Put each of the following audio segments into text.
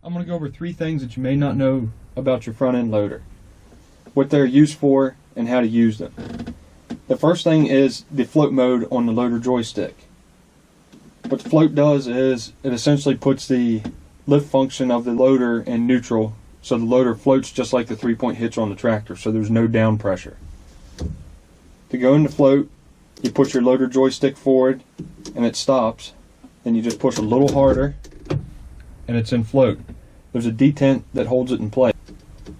I'm going to go over 3 things that you may not know about your front end loader, what they're used for, and how to use them. The first thing is the float mode on the loader joystick. What the float does is it essentially puts the lift function of the loader in neutral, so the loader floats just like the 3-point hitch on the tractor, so there's no down pressure. To go into float, you push your loader joystick forward and it stops. Then you just push a little harder and it's in float. There's a detent that holds it in place.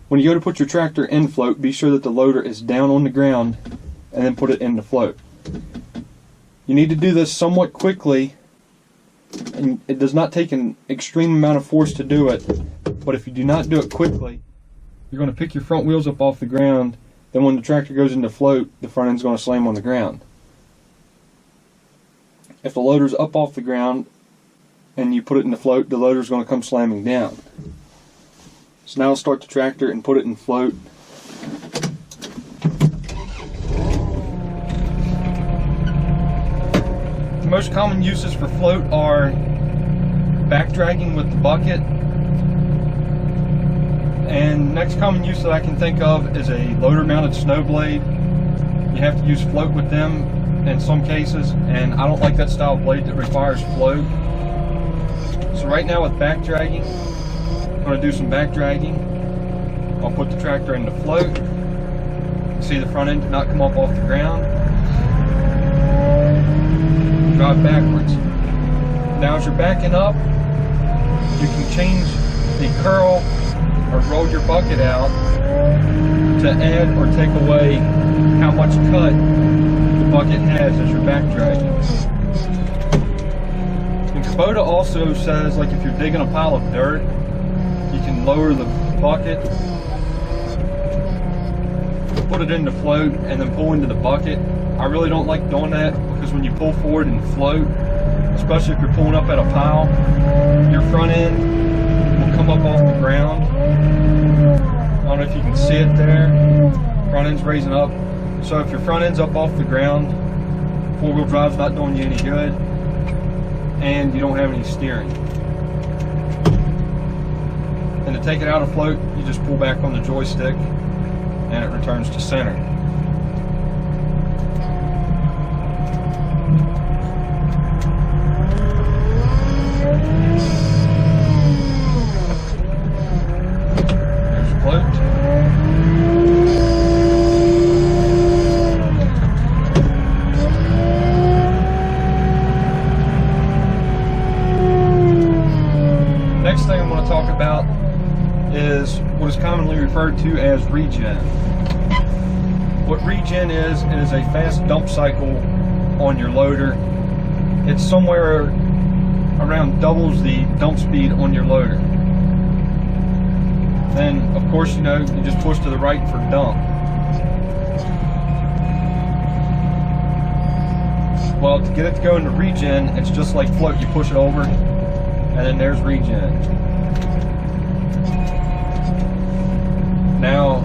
When you go to put your tractor in float, be sure that the loader is down on the ground and then put it into float. You need to do this somewhat quickly, and it does not take an extreme amount of force to do it, but if you do not do it quickly, you're going to pick your front wheels up off the ground. Then when the tractor goes into float, the front end's going to slam on the ground. If the loader's up off the ground and you put it in the float, the loader's going to come slamming down. So now I'll start the tractor and put it in float. The most common uses for float are back dragging with the bucket. And next common use that I can think of is a loader mounted snow blade. You have to use float with them in some cases, and I don't like that style of blade that requires float. So right now with back dragging, I'm going to do some back dragging. I'll put the tractor into float. See the front end did not come up off the ground. Drive backwards. Now as you're backing up, you can change the curl or roll your bucket out to add or take away how much cut the bucket has as you're back dragging. And Kubota also says, like, if you're digging a pile of dirt, you can lower the bucket, put it into float, and then pull into the bucket. I really don't like doing that because when you pull forward and float, especially if you're pulling up at a pile, your front end will come up off the ground. I don't know if you can see it there. Front end's raising up. So if your front end's up off the ground, 4-wheel drive's not doing you any good, and you don't have any steering. And to take it out of float, you just pull back on the joystick and it returns to center. There's float. Next thing I'm going to talk about is what is commonly referred to as regen. What regen is, it is a fast dump cycle on your loader. It's somewhere around doubles the dump speed on your loader. Then, of course, you know, you just push to the right for dump. Well, to get it to go into regen, it's just like float. You push it over, and then there's regen. Now,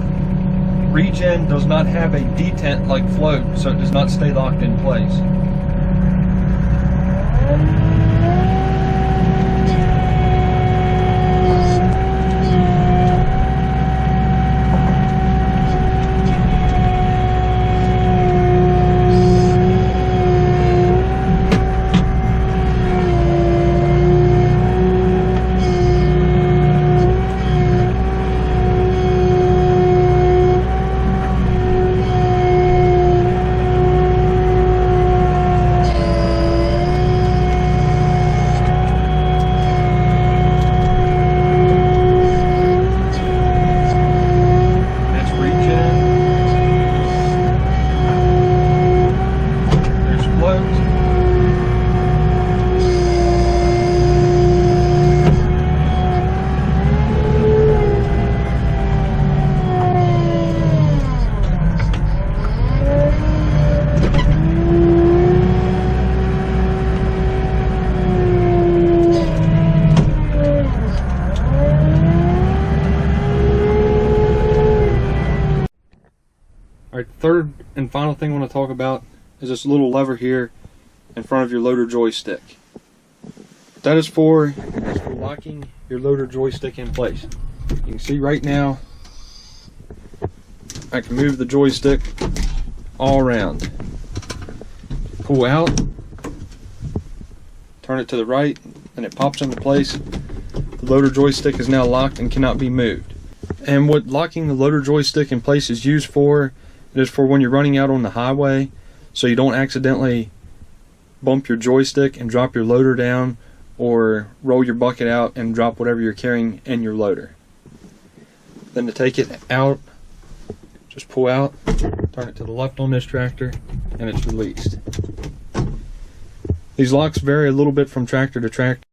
regen does not have a detent like float, so it does not stay locked in place. Alright, third and final thing I want to talk about is this little lever here in front of your loader joystick. that is for locking your loader joystick in place. You can see right now I can move the joystick all around. Pull out, turn it to the right, and it pops into place. The loader joystick is now locked and cannot be moved. And what locking the loader joystick in place is used for, it is for when you're running out on the highway, so you don't accidentally bump your joystick and drop your loader down, or roll your bucket out and drop whatever you're carrying in your loader. Then to take it out, just pull out, turn it to the left on this tractor, and it's released. These locks vary a little bit from tractor to tractor.